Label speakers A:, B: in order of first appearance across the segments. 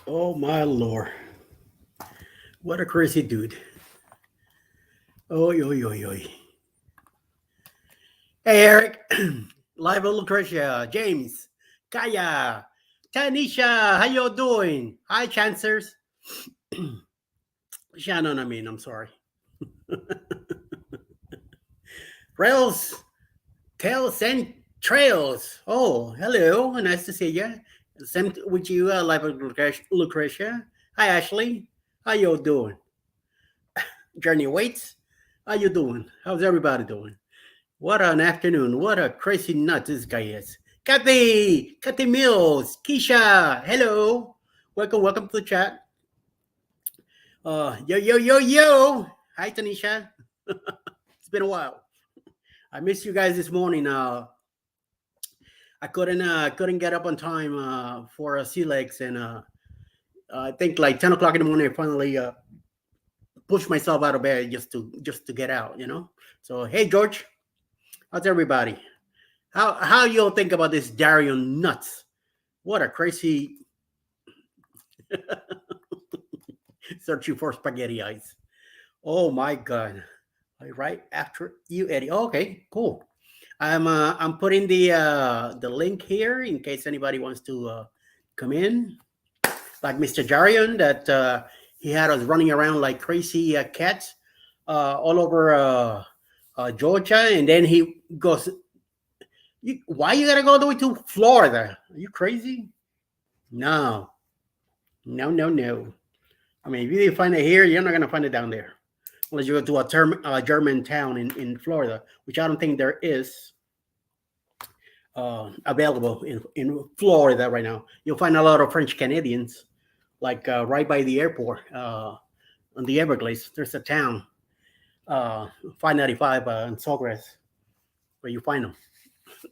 A: Oh my lord. What a crazy dude. Oi, oi, oi, oi. Hey, Eric. Live on Lucretia. James. Kaya. Tanisha. How you doing? Hi, Chancers. Shannon, I'm sorry. Rails. Tails and Trails. Oh, hello. Nice to see you. Same with you, live on Lucretia. Hi, Ashley. How you doing? Journey Waits. How you doing? How's everybody doing? What an afternoon. What a crazy nut this guy is. Kathy Mills, Keisha, hello. Welcome to the chat. Yo. Hi, Tanisha. It's been a while. I missed you guys this morning. I couldn't get up on time for sea legs, and I think like 10 o'clock in the morning, I finally pushed myself out of bed just to get out. So hey, George, how's everybody? How you all think about this Darion nuts? What a crazy searching for spaghetti eyes. Oh my god! Right after you, Eddie. Oh, okay, cool. I'm putting the link here in case anybody wants to come in, like Mr. Jarion that he had us running around like crazy cats all over Georgia, and then he goes, "Why you gotta go all the way to Florida? Are you crazy?" No, no. I mean, if you didn't find it here, you're not gonna find it down there, unless you go to a German town in Florida, which I don't think there is available in Florida right now. You'll find a lot of French Canadians, like right by the airport on the Everglades. There's a town, 595 in Sawgrass, where you find them.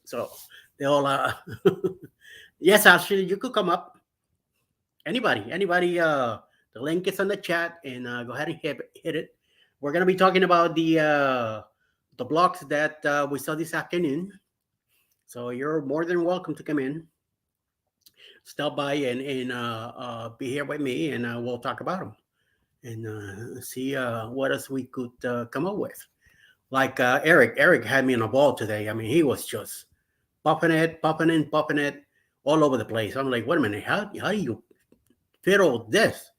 A: So they all, yes, actually, you could come up. Anybody. The link is on the chat, and go ahead and hit it. We're gonna be talking about the blocks that we saw this afternoon. So you're more than welcome to come in, stop by, and be here with me, and we'll talk about them and see what else we could come up with. Like Eric. Eric had me in a ball today. I mean, he was just popping it all over the place. I'm like, wait a minute, how do you fiddle this?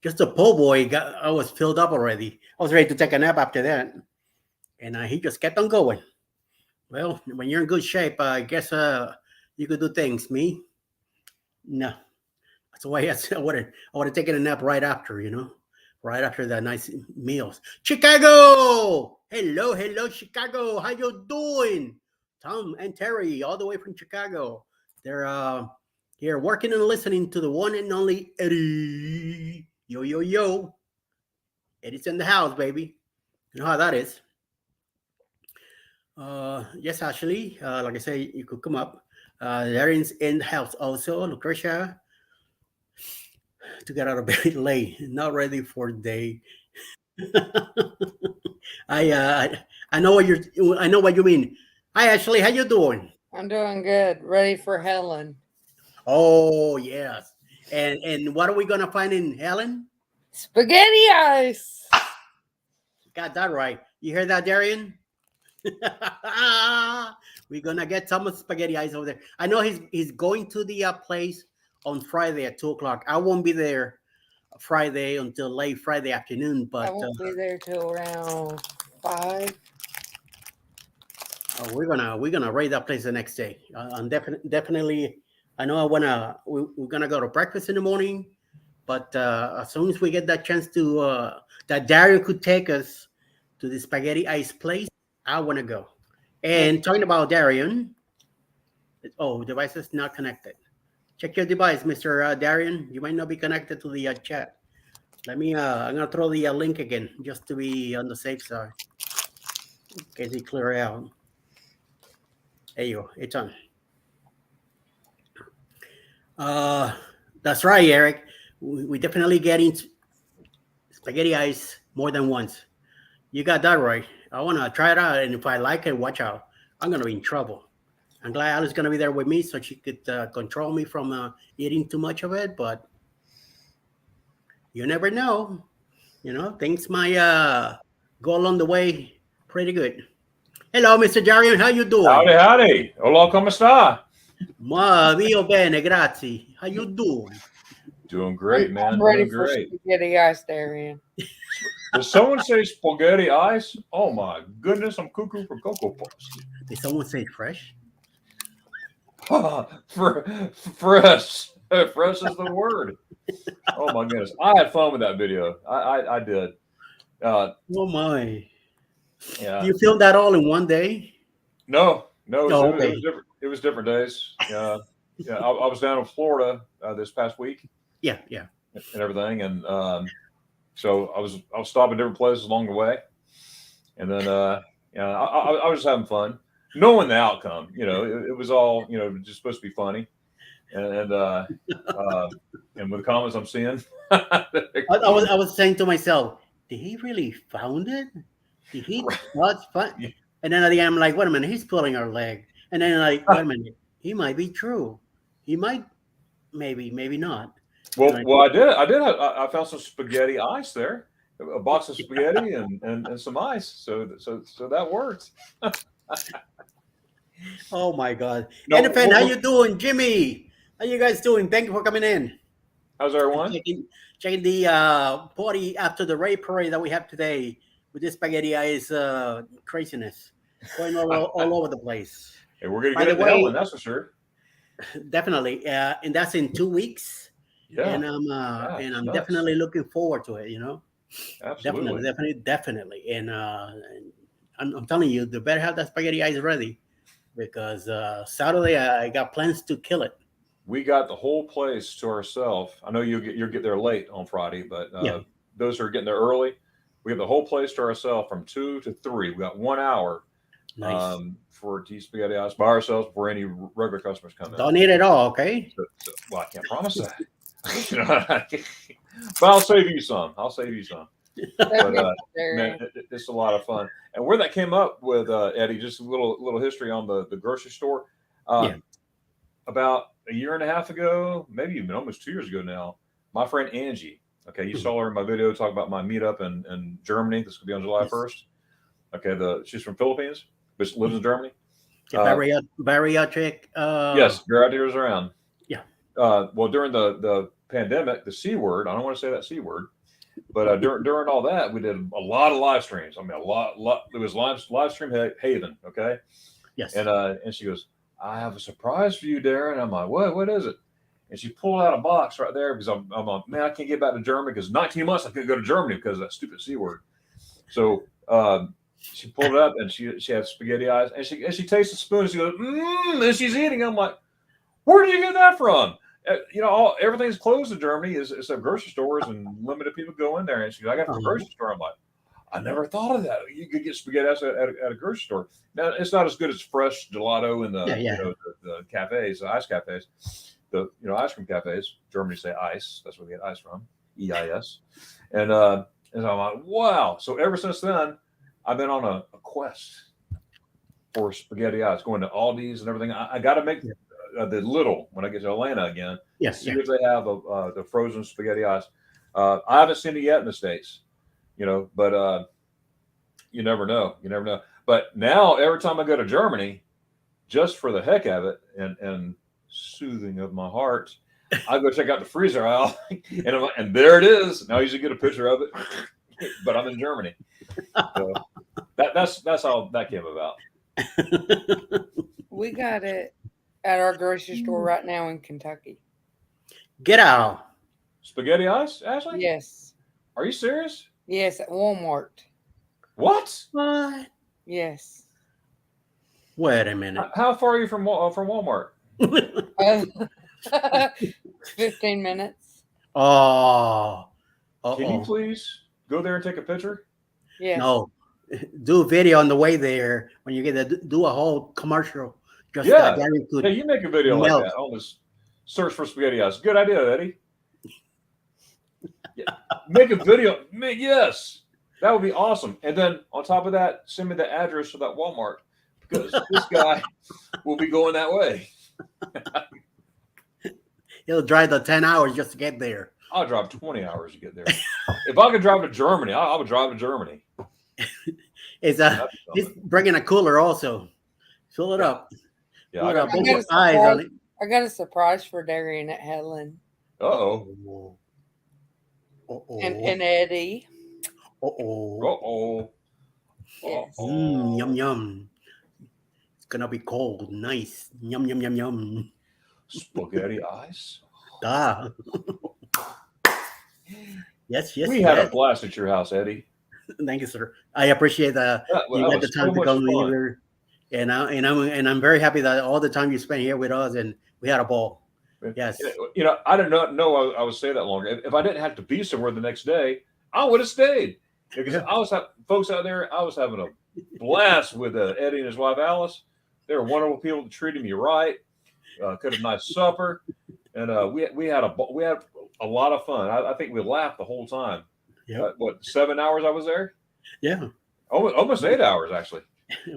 A: Just a po' boy, I was filled up already. I was ready to take a nap after that, and he just kept on going. Well, when you're in good shape, I guess you could do things. Me, no. That's why I would have taken a nap right after, right after that nice meals. Chicago, hello, Chicago. How you doing? Tom and Terry, all the way from Chicago. They're here working and listening to the one and only Eddie. Yo. Eddie's in the house, baby. You know how that is. Yes, Ashley. Like I say, you could come up. Darren's in the house also. Lucretia to get out of bed late, not ready for the day. I know what you mean. Hi, Ashley. How you doing?
B: I'm doing good. Ready for Helen.
A: Oh yes. And what are we gonna find in Helen?
B: Spaghetti ice.
A: Got that right. You hear that, Darian? We're gonna get some spaghetti eyes over there. I know he's going to the place on Friday at 2 o'clock. I won't be there Friday until late Friday afternoon,
B: I
A: but
B: won't be there till around 5.
A: we're gonna raid that place the next day. I'm definitely. I know we're gonna go to breakfast in the morning, but as soon as we get that chance to that Dario could take us to the spaghetti ice place, I want to go. And talking about Darian, oh, device is not connected. Check your device, Mr. Darian. You might not be connected to the chat. Let me. I'm gonna throw the link again just to be on the safe side in case it clear out. There you go. It's on. Uh, that's right, Eric. We definitely getting spaghetti ice more than once. You got that right. I want to try it out, and if I like it, watch out. I'm gonna be in trouble. I'm glad Alice gonna be there with me so she could control me from eating too much of it. But you never know. Things might go along the way pretty good. Hello, Mr. Jarian. How you
C: Howdy,
A: doing?
C: howdy. Hola, ¿cómo está?
A: Io bene, grazie. How you doing?
C: Doing great, man.
B: I'm ready
C: Doing
B: for
C: great.
B: spaghetti ice, Darian.
C: Does someone say spaghetti ice? Oh my goodness, I'm cuckoo for Cocoa Puffs.
A: Did someone say fresh?
C: Fresh. Fresh is the word. Oh my goodness. I had fun with that video. I did.
A: Oh my.
C: Yeah.
A: You filmed that all in one day?
C: No, it
A: Oh,
C: was
A: okay.
C: different. It was different days. Yeah. I was down in Florida this past week
A: Yeah.
C: and everything. And so I was stopping different places along the way. And then I was just having fun, knowing the outcome. It was all just supposed to be funny, and with the comments I'm seeing,
A: I was saying to myself, did he really found it? Did he what's fun? And then at the end, I'm like, wait a minute, he's pulling our leg. And then like, wait a minute, he might be true. He might, maybe not.
C: well,
A: Like-
C: well, I found some spaghetti ice there, a box of spaghetti and some ice. So that worked.
A: Oh my God.
C: No,
A: Elephant, how you doing? Jimmy, how you guys doing? Thank you for coming in.
C: How's everyone?
A: Checking the party after the raid parade that we have today with this spaghetti ice craziness going all over the place.
C: Hey, we're gonna
A: By
C: get
A: the
C: it to
A: way-
C: Helen, that's for sure.
A: Definitely, and that's in 2 weeks.
C: Yeah,
A: And I'm
C: nuts.
A: definitely looking forward to it.
C: absolutely.
A: Definitely. And I'm telling you, they better have that spaghetti ice ready because Saturday I got plans to kill it.
C: We got the whole place to ourselves. I know you'll get there late on Friday, but
A: Yeah.
C: those who are getting there early, we have the whole place to ourselves from 2 to 3. We got 1 hour
A: Nice.
C: for tea spaghetti ice by ourselves before any regular customers come in.
A: Don't eat it all, okay?
C: Well, I can't promise that. But I'll save you some. But man, it's a lot of fun. And where that came up with Eddie, just a little history on the grocery store.
A: Yeah.
C: About a year and a half ago, maybe even almost 2 years ago now, my friend Angie. Okay, you saw her in my video talk about my meetup in Germany. This could be on July
A: Yes.
C: 1st. Okay, she's from Philippines, but she lives in Germany.
A: Yeah, bariatric.
C: Yes, your ideas around.
A: Yeah.
C: Well, during the pandemic, the C word, I don't want to say that C word, but during all that, we did a lot of live streams. I mean, a lot. It was live stream haven. Okay.
A: Yes.
C: And she goes, I have a surprise for you, Darren. I'm like, what is it? And she pulled out a box right there because I'm like, man, I can't get back to Germany because 19 months I couldn't go to Germany because of that stupid C word. So she pulled it up and she had spaghetti eyes and she takes the spoon and she goes, and she's eating. I'm like, where did you get that from? Everything's closed in Germany except grocery stores and limited people go in there. And she goes, I got it from the grocery store. I'm like, I never thought of that. You could get spaghetti at a grocery store. Now it's not as good as fresh gelato in the the cafes, the ice cafes, the ice cream cafes. Germany say ice. That's where they get ice from. EIS. And so I'm like, wow. So ever since then, I've been on a quest for spaghetti ice, going to Aldi's and everything. I got to make the little when I get to Atlanta again.
A: Yes.
C: See if they have the frozen spaghetti ice. I haven't seen it yet in the States. But you never know. But now every time I go to Germany, just for the heck of it and soothing of my heart, I go check out the freezer aisle, and there it is. Now I usually get a picture of it, but I'm in Germany. So that's how that came about.
B: We got it at our grocery store right now in Kentucky.
A: Get out.
C: Spaghetti ice, Ashley?
B: Yes.
C: Are you serious?
B: Yes, at Walmart.
C: What?
A: What?
B: Yes.
A: Wait a minute.
C: How far are you from Walmart?
B: 15 minutes.
A: Oh.
C: Can you please go there and take a picture?
B: Yes.
A: No. Do a video on the way there when you get to do a whole commercial. Just
C: Yeah.
A: Gary could
C: Hey, you make a video
A: melt.
C: like that on this search for spaghetti ice. Good idea, Eddie. Yeah. Make a video. Yes, that would be awesome. And then on top of that, send me the address of that Walmart because this guy will be going that way.
A: He'll drive the 10 hours just to get there.
C: I'll drive 20 hours to get there. If I could drive to Germany, I would drive to Germany.
A: He's bringing a cooler also. Fill it up.
C: Yeah,
A: Fill
C: I
A: it
C: got
A: up. Put your eyes on it.
B: I got a surprise for Darian at Helen
C: Uh-oh.
A: Uh-oh.
B: and Eddie.
A: Uh-oh.
C: Uh-oh.
B: Yes.
A: Yum, yum. It's going to be cold. Nice. Yum, yum, yum, yum.
C: Spaghetti ice.
A: Ah. Yes, yes.
C: We had a
A: yes.
C: blast at your house, Eddie.
A: Thank you, sir. I appreciate that
C: That
A: you got the
C: was
A: time
C: so
A: to
C: much
A: come
C: fun.
A: here. And I'm very happy that all the time you spent here with us and we had a ball. Yes.
C: You know, I did not know I would stay that long. If I didn't have to be somewhere the next day, I would have stayed. Because I was folks out there, I was having a blast with Eddie and his wife Alice. They were wonderful people that treated me right. Cooked a nice supper, and we had a lot of fun. I think we laughed the whole time.
A: Yep.
C: What 7 hours I was there?
A: Yeah.
C: Almost 8 hours actually.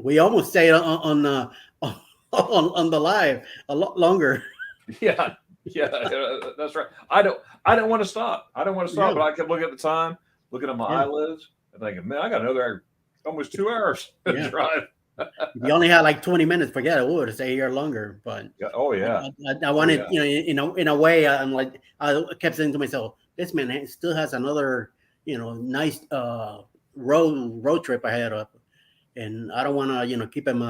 A: We almost stayed on the live a lot longer.
C: Yeah, that's right. I didn't want to stop. I didn't want to stop,
A: Yeah.
C: but I kept looking at the time, looking at my
A: Yeah.
C: eyelids, and thinking, man, I got another almost 2 hours to
A: Yeah.
C: drive.
A: You only had like 20 minutes. Forget it. We would stay here longer, but
C: Yeah. Oh yeah.
A: I wanted,
C: yeah.
A: in a way, I'm like, I kept saying to myself, this man still has another, nice road trip ahead of, and I don't want to, keep him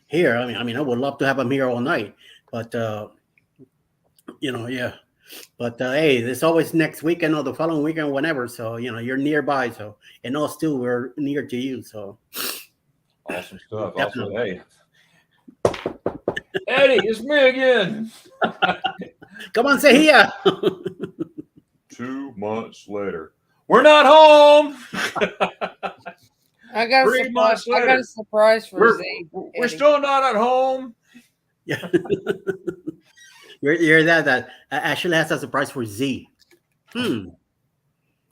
A: here. I mean, I would love to have him here all night, but yeah. But hey, there's always next weekend or the following weekend, whenever. So you're nearby. So and all still we're near to you. So
C: Awesome stuff.
A: Definitely.
C: Also, hey, Eddie, it's me again.
A: come on, say here.
C: 2 months later, we're not home.
B: I got
C: 3 months
B: I got
C: later.
B: a surprise for
C: We're,
B: Z.
C: we're
B: Eddie.
C: still not at home.
A: Yeah. You're that actually has a surprise for Z.
B: I'll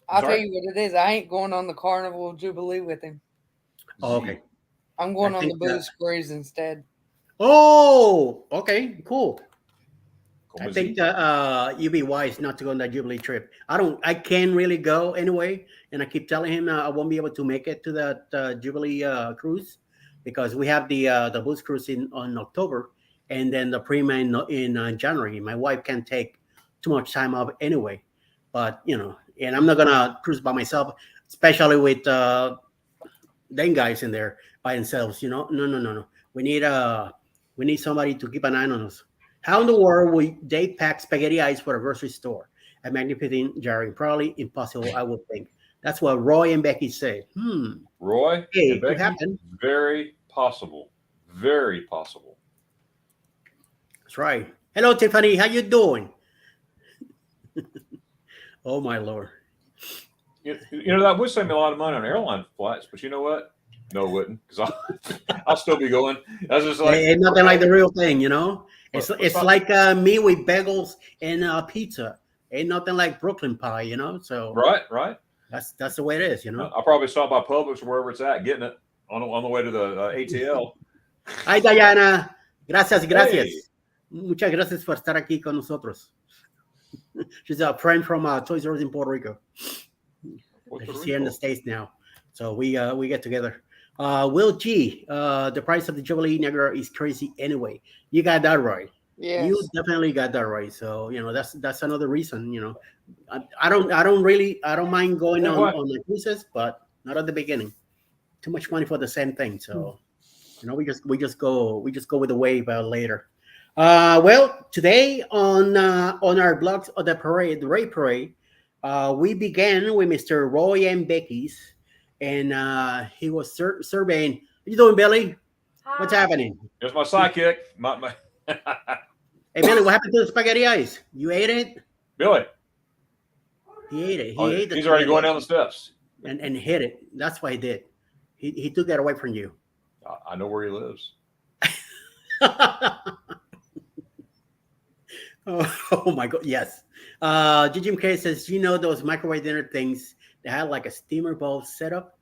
B: tell
C: Sorry?
B: you what it is. I ain't going on the Carnival Jubilee with him.
A: Oh, okay.
B: I'm going
A: I
B: on the
A: think that-
B: booze cruise instead.
A: Oh, okay, cool.
C: Como
A: I think
C: Z.
A: that you'd be wise not to go on that Jubilee trip. I can't really go anyway, and I keep telling him I won't be able to make it to that Jubilee cruise because we have the booze cruise on October, and then the Prima in January. My wife can't take too much time off anyway, but and I'm not gonna cruise by myself, especially with them guys in there by themselves. No. We need somebody to keep an eye on us. How in the world would they pack spaghetti ice for a grocery store at Magnificent Jerry? Probably impossible, I would think. That's what Roy and Becky say.
C: Roy
A: Hey,
C: and
A: it could
C: Becky,
A: happen.
C: very possible. Very possible.
A: That's right. Hello, Tiffany. How you doing? Oh my Lord.
C: That would save me a lot of money on airline flights, but you know what? No, it wouldn't, because I'll still be going. That's just like
A: Ain't nothing like the real thing, It's
C: What's
A: it's
C: up?
A: like me with bagels and pizza. Ain't nothing like Brooklyn pie, So
C: right.
A: that's the way it is,
C: I'll probably stop by Publix or wherever it's at, getting it on the way to the ATL.
A: Hi, Diana. Gracias.
C: Hey.
A: Muchas gracias por estar aquí con nosotros. She's a friend from Toys R Us in Puerto Rico. She's here in the States now. So we get together. Will G, the price of the Jubilee Niagara is crazy anyway. You got that right.
B: Yes.
A: You definitely got that right. So that's another reason. I don't mind going
C: Yeah, what?
A: on the cruises, but not at the beginning. Too much money for the same thing. So we just go with the wave later. Well, today on our blogs of the Ray Parade, we began with Mr. Roy and Becky's, and he was surveying. How you doing, Billy? What's happening?
C: There's my sidekick. My
A: Hey, Billy, what happened to the spaghetti ice? You ate it?
C: Billy.
A: He ate it.
C: Oh,
A: ate the
C: he's already
A: spaghetti
C: going down the steps.
A: and hit it. That's what he did. He took that away from you.
C: I know where he lives.
A: Oh my God, yes. Jim K says, those microwave dinner things that had like a steamer bowl set up,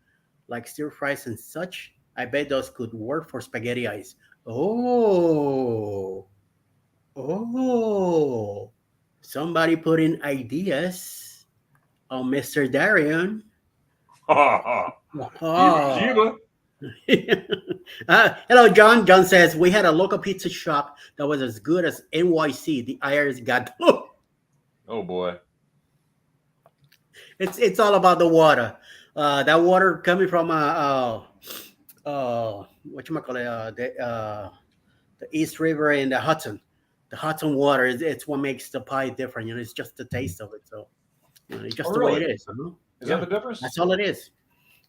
A: like stir fries and such? I bet those could work for spaghetti eyes. Oh, oh, somebody put in ideas on Mr. Darian. Oh.
C: Jiba.
A: Hello, John. John says we had a local pizza shop that was as good as NYC. The Irish got.
C: Oh boy.
A: It's all about the water. That water coming from what you call it, the East River and the Hudson. The Hudson water is it's what makes the pie different. It's just the taste of it. So it's just
C: Oh,
A: the way
C: really?
A: it is.
C: Is that the difference?
A: That's all it is.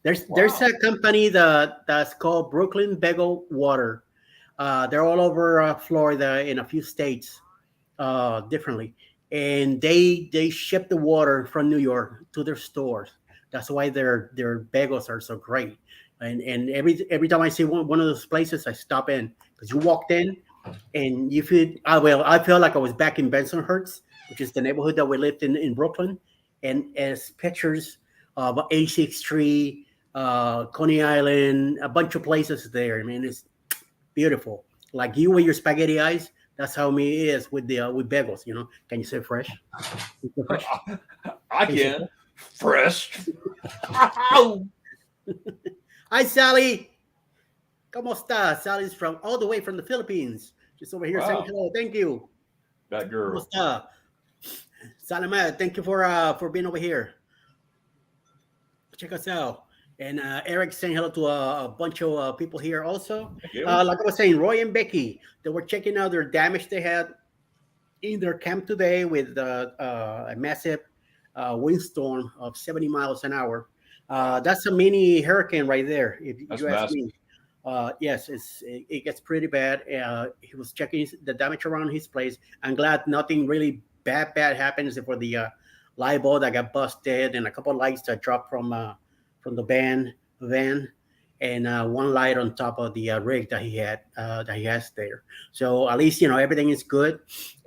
A: There's
C: Wow.
A: a company that's called Brooklyn Bagel Water. They're all over Florida in a few states differently, and they ship the water from New York to their stores. That's why their bagels are so great. And every time I see one of those places, I stop in because you walked in and you feel I feel like I was back in Bensonhurst, which is the neighborhood that we lived in Brooklyn, and as pictures of 86th Street, Coney Island, a bunch of places there. I mean, it's beautiful. Like you with your spaghetti eyes, that's how me is with the with bagels. Can you say fresh? Is it fresh?
C: I
A: Is it
C: can. Fresh.
A: Hi, Sally. ¿Cómo está? Sally's from all the way from the Philippines. Just over here saying
C: Wow.
A: hello. Thank you.
C: That
A: ¿Cómo
C: girl.
A: está? Salama, thank you for being over here. Check us out. And Eric saying hello to a bunch of people here also.
C: Thank you.
A: Like I was saying, Roy and Becky, they were checking out their damage they had in their camp today with a massive windstorm of 70 miles an hour. That's a mini hurricane right there, if
C: That's
A: you ask
C: massive.
A: me. Yes, it gets pretty bad. He was checking the damage around his place. I'm glad nothing really bad happened except for the light bulb that got busted and a couple of lights that dropped from the van, and one light on top of the rig that he has there. So at least everything is good.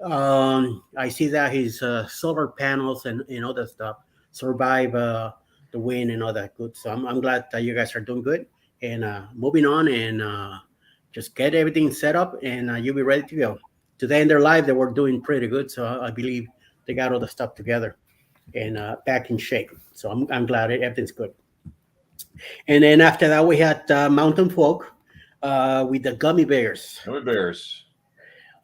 A: I see that his solar panels and all that stuff survive the wind and all that good. So I'm glad that you guys are doing good and moving on and just get everything set up and you'll be ready to go. Today in their life, they were doing pretty good. So I believe they got all the stuff together and back in shape. So I'm glad everything's good. And then after that, we had Mountain Folk with the gummy bears.
C: Gummy bears.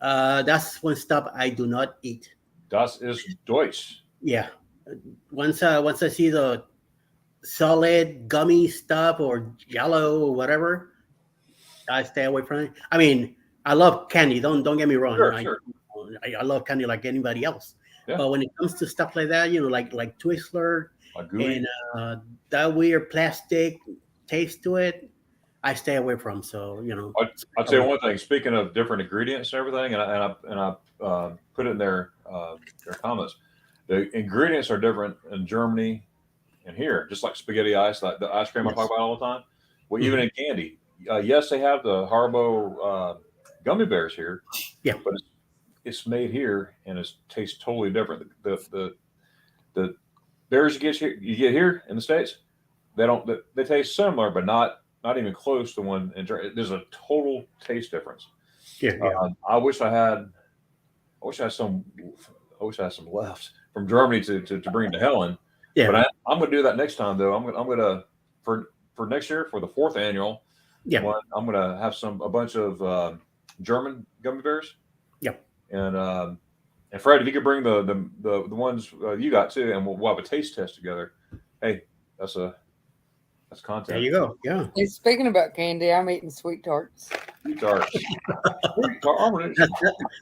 A: That's one stuff I do not eat.
C: Das ist Deutsch.
A: Yeah, once I see the solid gummy stuff or Jello or whatever, I stay away from it. I mean, I love candy. Don't get me wrong.
C: Sure, sure.
A: I love candy like anybody else.
C: Yeah.
A: But when it comes to stuff like that, like Twizzler
C: Like gooey.
A: and that weird plastic taste to it, I stay away from. So
C: I'll tell you one thing. Speaking of different ingredients and everything, and I put it in their comments. The ingredients are different in Germany and here, just like spaghetti ice, like the ice cream I talk about all the time. Well, even in candy, yes, they have the Haribo gummy bears here.
A: Yeah.
C: But it's made here and it tastes totally different. The bears you get here in the States, they taste similar, but not even close to one. There's a total taste difference.
A: Yeah.
C: I wish I had some left from Germany to bring to Helen.
A: Yeah.
C: But I'm going to do that next time, though. I'm going to for next year for the 4th annual.
A: Yeah.
C: One, I'm going to have a bunch of German gummy bears.
A: Yeah.
C: And Fred, if you could bring the ones you got too, and we'll have a taste test together. Hey, that's content.
A: There you go. Yeah.
B: Hey, speaking about candy, I'm eating sweet tarts.
C: Sweet tarts. Sweet tarts.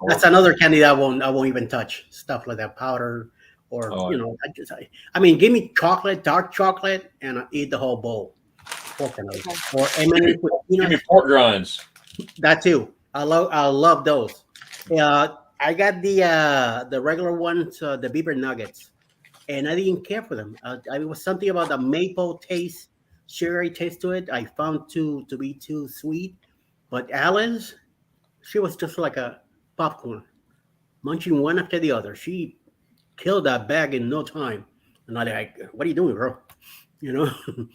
A: That's another candy that I won't even touch. Stuff like that powder or I mean, give me dark chocolate, and I eat the whole bowl. Coconut or M&M's with
C: Give me
A: peanuts.
C: pork grinds.
A: That too. I love those. I got the regular ones, the beaver nuggets, and I didn't care for them. It was something about the maple taste, sugary taste to it. I found to be too sweet. But Alice, she was just like a popcorn, munching one after the other. She killed that bag in no time. And I'm like, what are you doing, bro? You know,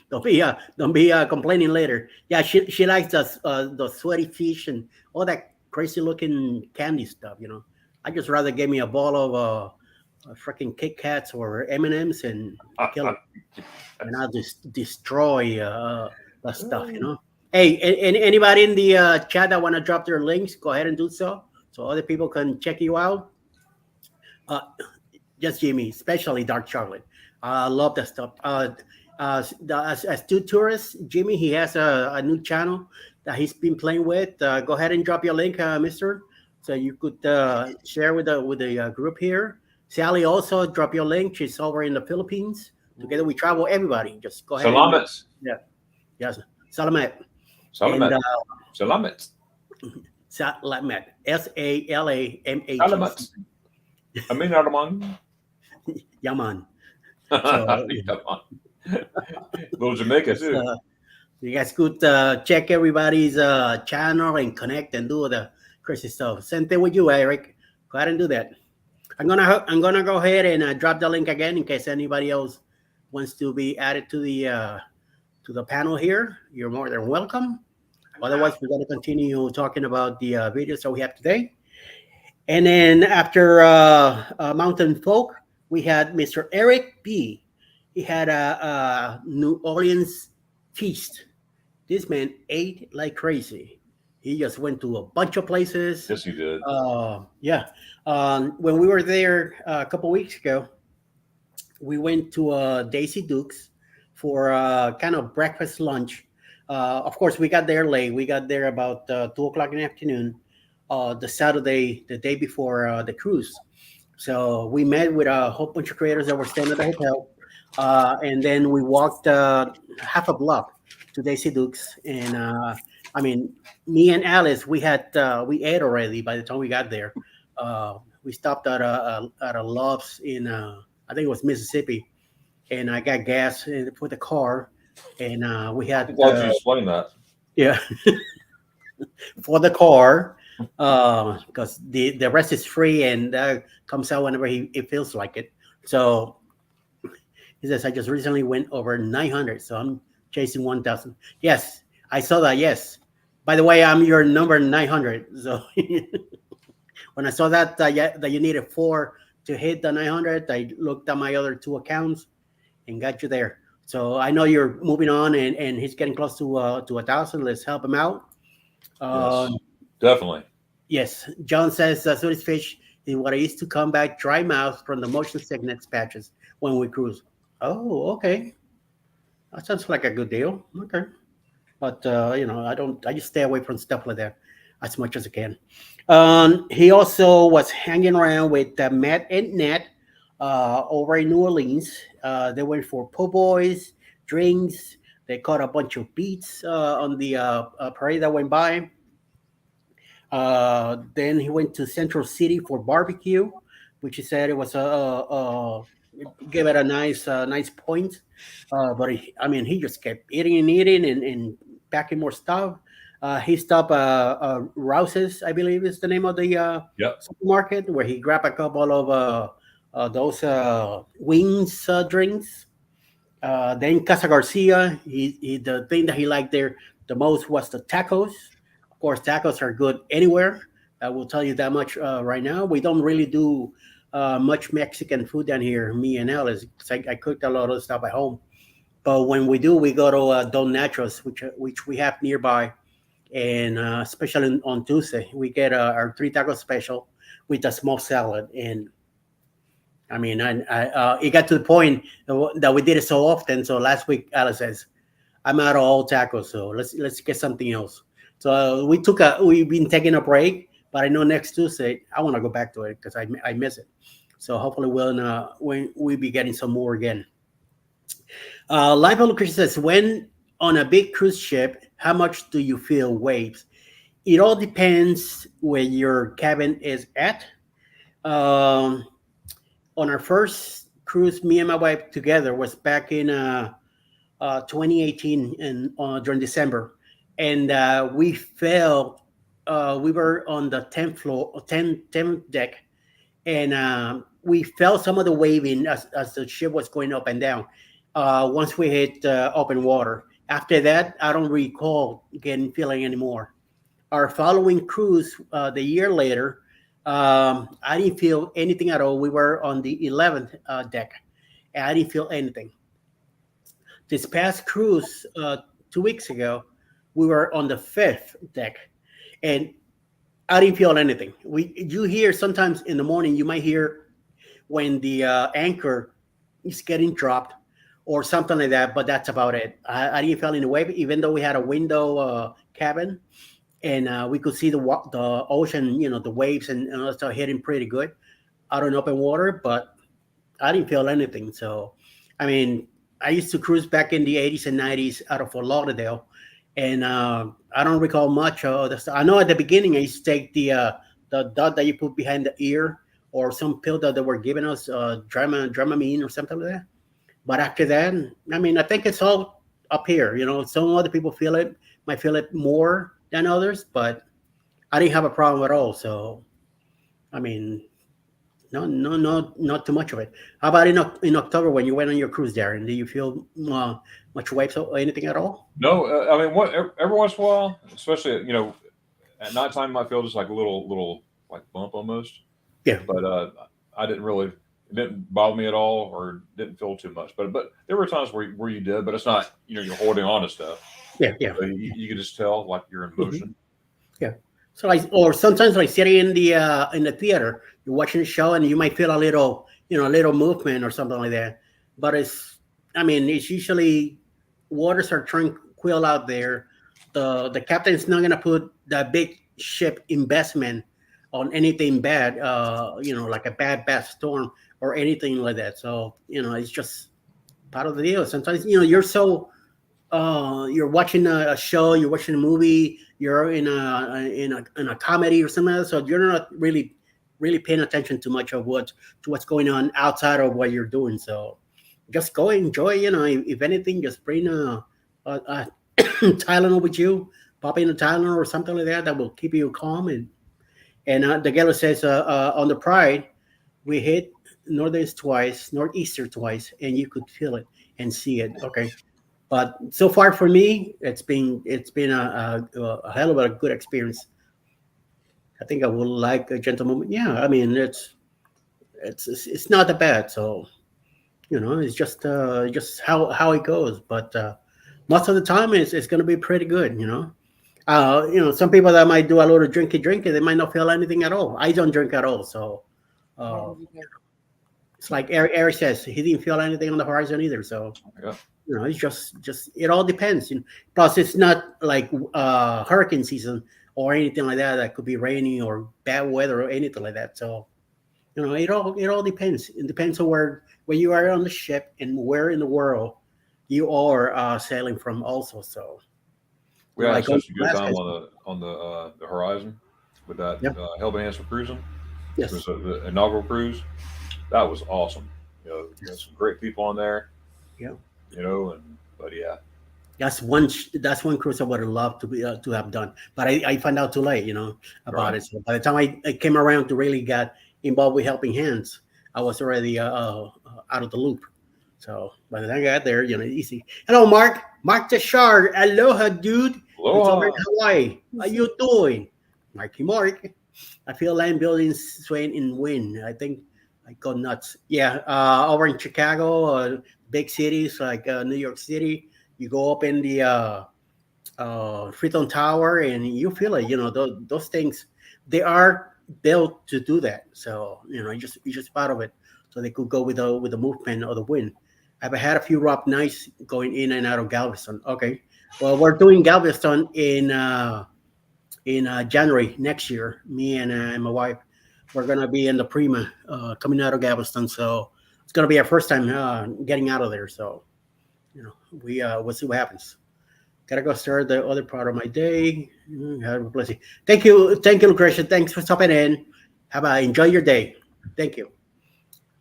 A: don't be complaining later. Yeah, she likes the sweaty fish and all that crazy looking candy stuff. You know, I just rather give me a ball of freaking Kit Kats or M&Ms and kill it, and I'll just destroy the stuff. You know. Hey, anybody in the chat that want to drop their links, go ahead and do so other people can check you out. Uh, just Jimmy, especially dark chocolate. I love that stuff. As two tourists, Jimmy, he has a new channel that he's been playing with. Go ahead and drop your link, Mister, so you could share with the group here. Sally, also drop your link. She's over in the Philippines. Together we travel. Everybody, just go ahead.
C: Salamat.
A: Yes, Salamat.
C: Salamat.
A: And,
C: Salamat.
A: Salamat. SALAMAT.
C: Salamat. Amin Armand.
A: Yaman.
C: Yaman. Little Jamaica too.
A: You guys could check everybody's channel and connect and do the crazy stuff. Same thing with you, Eric. Go ahead and do that. I'm gonna go ahead and drop the link again in case anybody else wants to be added to the panel here. You're more than welcome. Otherwise, we're gonna continue talking about the videos that we have today. And then after Mountain Folk, we had Mr. Eric B. He had a New Orleans feast. This man ate like crazy. He just went to a bunch of places.
C: Yes, he did.
A: Yeah. When we were there a couple weeks ago, we went to Daisy Dukes for kind of breakfast lunch. Of course, we got there late. We got there about 2 o'clock in the afternoon, the Saturday, the day before the cruise. So we met with a whole bunch of creators that were staying at the hotel. And then we walked half a block to Daisy Dukes. And I mean, me and Alice, we ate already by the time we got there. We stopped at a Love's in, I think it was Mississippi. And I got gas for the car. And we had.
C: Why don't you explain that?
A: Yeah. For the car, because the rest is free and comes out whenever it feels like it. So he says, I just recently went over 900, so I'm chasing 1,000. Yes, I saw that. Yes. By the way, I'm your number 900. So when I saw that you needed 4 to hit the 900, I looked at my other 2 accounts and got you there. So I know you're moving on, and he's getting close to 1,000. Let's help him out.
C: Yes, definitely.
A: Yes, John says Swedish fish is what I used to combat dry mouth from the motion sickness patches when we cruise. Oh, okay. That sounds like a good deal. Okay. But, I just stay away from stuff like that as much as I can. He also was hanging around with Matt and Nat over in New Orleans. They went for po' boys, drinks. They caught a bunch of beats on the parade that went by. Then he went to Central City for barbecue, which he said it was gave it a nice point. But he just kept eating and packing more stuff. He stopped Rouse's, I believe is the name of the supermarket, where he grabbed a couple of those wings drinks. Then Casa Garcia, the thing that he liked there the most was the tacos. Of course, tacos are good anywhere. I will tell you that much right now. We don't really do much Mexican food down here, me and Alice. I cooked a lot of stuff at home. But when we do, we go to Don Nachos, which we have nearby. And especially on Tuesday, we get our 3 taco special with a small salad. And it got to the point that we did it so often. So last week, Alice says, I'm out of all tacos, so let's get something else. So we've been taking a break, but I know next Tuesday I want to go back to it because I miss it. So hopefully we'll be getting some more again. Live Lucas says, when on a big cruise ship, how much do you feel waves? It all depends where your cabin is at. On our first cruise, me and my wife together was back in 2018 and during December. And we felt we were on the 10th deck, and we felt some of the waving as the ship was going up and down. once we hit open water. After that, I don't recall getting feeling anymore. Our following cruise, the year later, I didn't feel anything at all. We were on the 11th deck, and I didn't feel anything. This past cruise, 2 weeks ago, we were on the 5th deck, and I didn't feel anything. You hear sometimes in the morning, you might hear when the anchor is getting dropped or something like that, but that's about it. I didn't feel any wave, even though we had a window cabin and we could see the ocean, the waves and all stuff hitting pretty good out in open water, but I didn't feel anything. So, I mean, I used to cruise back in the 80s and 90s out of Fort Lauderdale, and I don't recall much of the stuff. I know at the beginning I used to take the dot that you put behind the ear or some pill that they were giving us, Dramamine or something like that. But after that, I mean, I think it's all up here. Some other people might feel it more than others, but I didn't have a problem at all. So, I mean, no, no, no, not too much of it. How about in October when you went on your cruise, Darren? Do you feel much waves or anything at all?
C: No, I mean, every once in a while, especially at nighttime, I feel just like a little like bump almost.
A: Yeah.
C: But I didn't really. It didn't bother me at all, or didn't feel too much. But there were times where you did, but it's not. You're holding on to stuff.
A: Yeah, yeah.
C: So you can just tell like you're in motion.
A: Yeah. So or sometimes like sitting in the theater, you're watching the show and you might feel a little movement or something like that. But it's usually waters are tranquil out there. The captain's not gonna put the big ship investment on anything bad, like a bad storm or anything like that. So it's just part of the deal. Sometimes you're so you're watching a show, you're watching a movie, you're in a comedy or something else, so you're not really paying attention to much of what's going on outside of what you're doing. So just go enjoy. If anything, just bring a Tylenol with you, pop in a Tylenol or something like that that will keep you calm. And the gala says on the Pride, we hit northeaster twice, and you could feel it and see it. Okay. But so far for me, it's been a hell of a good experience. I think I would like a gentle moment. Yeah, I mean it's not that bad. So it's just how it goes. But most of the time, it's going to be pretty good. Some people that might do a lot of drinking, they might not feel anything at all. I don't drink at all, so it's like Eric says, he didn't feel anything on the horizon either. So.
C: Yeah.
A: It's just it all depends. Plus, it's not like hurricane season or anything like that. That could be rainy or bad weather or anything like that. So, it all depends. It depends on where you are on the ship and where in the world you are sailing from. Also, so
C: we had such a good
A: Alaska.
C: time on the horizon with that Helping Hands for Cruising.
A: Yes,
C: It was the inaugural cruise. That was awesome. Some great people on there.
A: Yeah.
C: But yeah,
A: that's one cruise I would have loved to have done, but I found out too late, about
C: Right.
A: it. So by the time I came around to really get involved with Helping Hands, I was already out of the loop. So by the time I got there, easy. Hello, Mark Tashard. Aloha, dude. It's
C: aloha.
A: over in Hawaii. How you doing, Marky Mark? I feel land buildings swaying in wind. I think I go nuts. Yeah, over in Chicago, big cities like New York City, you go up in the Freedom Tower and you feel it. Those things, they are built to do that. So you just part of it, so they could go with the movement of the wind. I've had a few rough nights going in and out of Galveston. Okay, well, we're doing Galveston in January next year. Me and my wife, we're gonna be in the Prima coming out of Galveston. So it's gonna be our first time getting out of there. So we'll see what happens. Gotta go start the other part of my day. Have a blessing. Thank you, Lucretia. Thanks for stopping in. Enjoy your day. Thank you.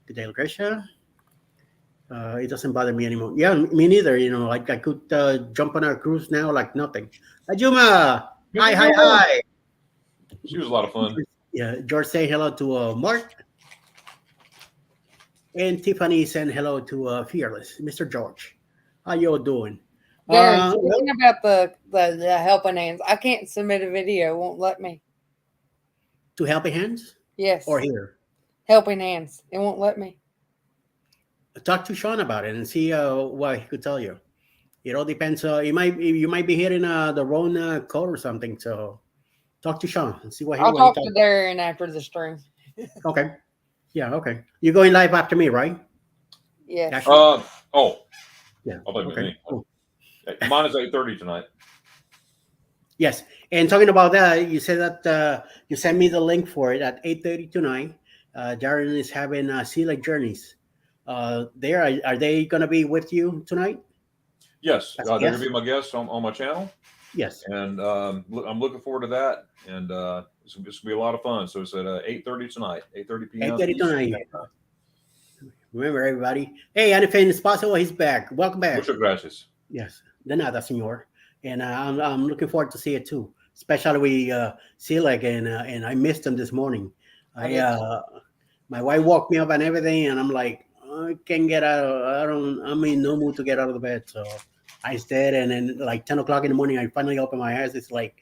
A: Good day, Lucretia. It doesn't bother me anymore. Yeah, me neither. I could jump on a cruise now like nothing. Ajuma, hi.
C: She was a lot of fun.
A: Yeah, George, say hello to Mark. And Tiffany sent hello to Fearless, Mr. George. How you doing?
B: Darren,
A: Well,
B: speaking about the helping hands, I can't submit a video. It won't let me.
A: to Helping Hands
B: Yes,
A: or here?
B: helping hands. It won't let me.
A: Talk to Sean about it and see what he could tell you. It all depends. You might be hitting the wrong code or something. So talk to Sean and see what
B: I'll
A: he
B: talk
A: tells
B: to Darren after the stream.
A: you. Okay. Yeah. Okay. You're going live after me, right?
B: Yes.
A: Ashley?
C: Oh,
A: Yeah.
C: I thought you meant
A: Okay.
C: me.
A: Cool.
C: Mine is 8:30 tonight.
A: Yes. And talking about that, you said that you sent me the link for it at 8:30 tonight. Darren is having Sea Lake Journeys. There, are they going to be with you tonight?
C: Yes,
A: As
C: they're
A: a
C: going to
A: guest?
C: be my guests on my channel,
A: Yes.
C: and I'm looking forward to that. And it's going to be a lot of fun. So it's at 8:30 tonight, 8:30 p.m.
A: 8:30
C: Eastern
A: tonight.
C: Standard Time.
A: Remember, everybody. Hey, anything is possible. He's back. Welcome back.
C: Muchas gracias.
A: Yes, de nada, señor. And I'm looking forward to see it too. Especially we see like and I missed him this morning.
B: I did
A: My wife woke me up and everything, and I'm like, I can't get out. I'm in no mood to get out of the bed. So I stayed, and then like 10 o'clock in the morning, I finally opened my eyes. It's like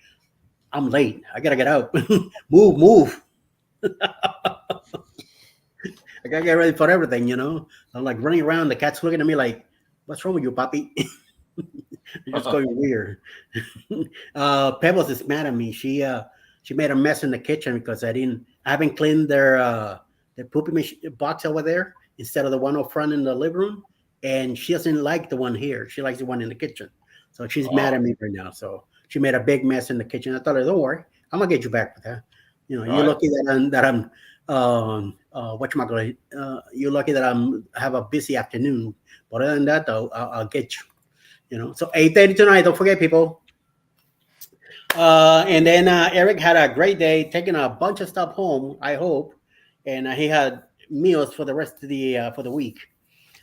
A: I'm late. I gotta get out. move. I gotta get ready for everything, you know. I'm like running around. The cat's looking at me like, "What's wrong with you, puppy?" You're just going weird. Pebbles is mad at me. She made a mess in the kitchen because I haven't cleaned their poopy box over there instead of the one up front in the living room, and she doesn't like the one here. She likes the one in the kitchen. So she's mad at me right now. So she made a big mess in the kitchen. I told her, "Don't worry, I'm gonna get you back with that. You know,
C: All
A: you're
C: right.
A: lucky that I'm whatchamacallit, you're lucky that I'm have a busy afternoon. But other than that, though, I'll get you. You know, so 8:30 tonight. Don't forget, people. And then Eric had a great day, taking a bunch of stuff home. I hope, and he had meals for the rest of the for the week.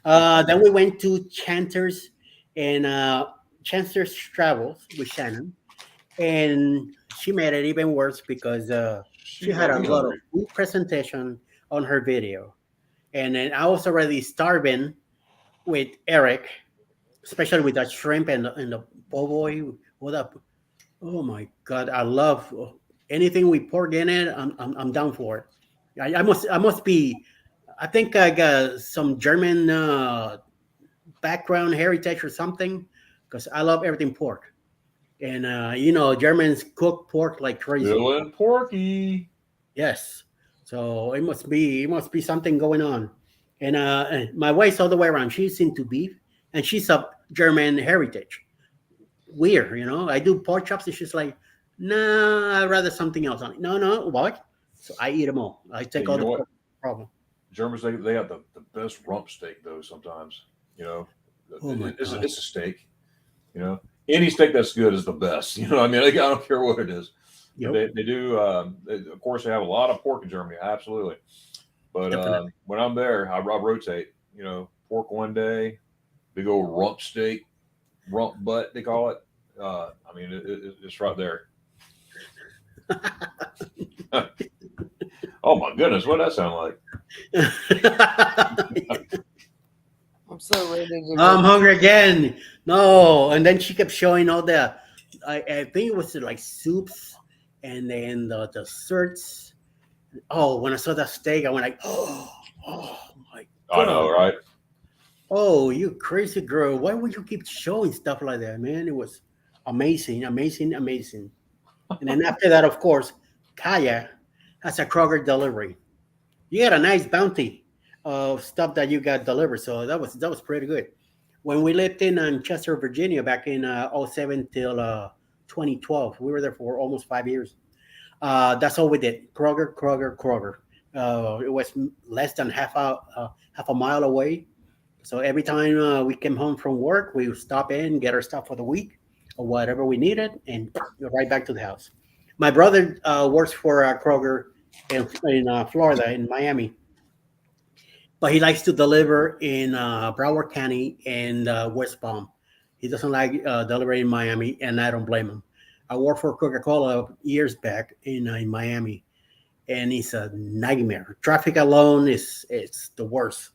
A: Then we went to Chancer's Travels with Shannon, and she made it even worse because she had
C: got
A: a
C: me
A: lot of
C: hungry.
A: food presentation on her video, and then I was already starving with Eric, especially with that shrimp and the po' boy. What up? Oh my God, I love anything with pork in it. I'm down for it. I must be. I think I got some German background heritage or something because I love everything pork. And Germans cook pork like crazy.
C: Feeling porky.
A: Yes. So it must be something going on. And my wife's all the way around. She's into beef and she's of German heritage. Weird, I do pork chops and she's like, nah, I'd rather something else on it. No, what? So I eat them all. I
C: Hey,
A: take
C: you
A: all
C: know
A: the
C: what?
A: pork. Problem.
C: Germans, they have the best rump steak though. Sometimes, you know,
A: Oh my
C: it's
A: God.
C: it's a steak. You know, any steak that's good is the best. You know, what I mean, I don't care what it is. But
A: Yep.
C: they do. Of course, they have a lot of pork in Germany. Absolutely. But
A: Definitely.
C: when I'm there, I rotate. You know, pork one day, big old rump steak, rump butt they call it. I mean, it's right there. Oh my goodness, what that sound like?
B: I'm so ready to
A: I'm
B: go.
A: hungry again. No, and then she kept showing all the, I think it was like soups, and then the desserts. Oh, when I saw that steak, I went like, oh my
C: I know,
A: God.
C: right?
A: Oh, you crazy girl. Why would you keep showing stuff like that, man? It was amazing, amazing, amazing. And then after that, of course, Kaya has a Kroger delivery. You got a nice bounty of stuff that you got delivered. So that was pretty good. When we lived in Chester, Virginia back in '07 till 2012, we were there for almost 5 years. That's all we did. Kroger, Kroger, Kroger. It was less than half a mile away. So every time we came home from work, we would stop in, get our stuff for the week or whatever we needed, and go right back to the house. My brother works for Kroger in Florida, in Miami, but he likes to deliver in Broward County and West Palm. He doesn't like delivering in Miami, and I don't blame him. I worked for Coca-Cola years back in Miami, and it's a nightmare. Traffic alone is it's the worst.